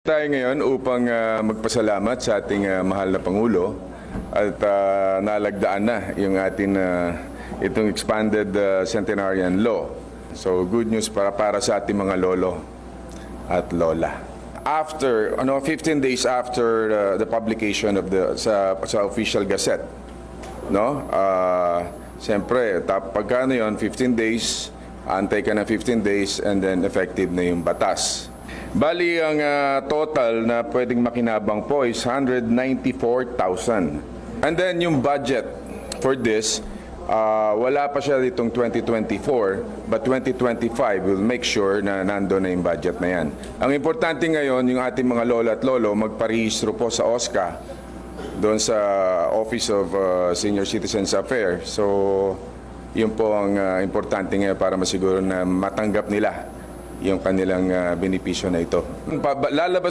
Tayo ngayon upang magpasalamat sa ating mahal na Pangulo at nalagdaan na yung ating itong expanded centenarian law. So good news para sa ating mga lolo at lola. After 15 days after the publication of sa official gazette, no? Siyempre, pagka 15 days, antay ka na 15 days and then effective na yung batas. Bali, ang total na pwedeng makinabang po is 194,000. And then yung budget for this, wala pa siya ditong 2024, but 2025 will make sure na nandoon na yung budget na yan. Ang importante ngayon, yung ating mga lola at lolo, magparehistro po sa OSCA, doon sa Office of Senior Citizens Affairs. So, yun po ang importante ngayon para masiguro na matanggap nila yung kanilang benepisyo na ito. Lalabas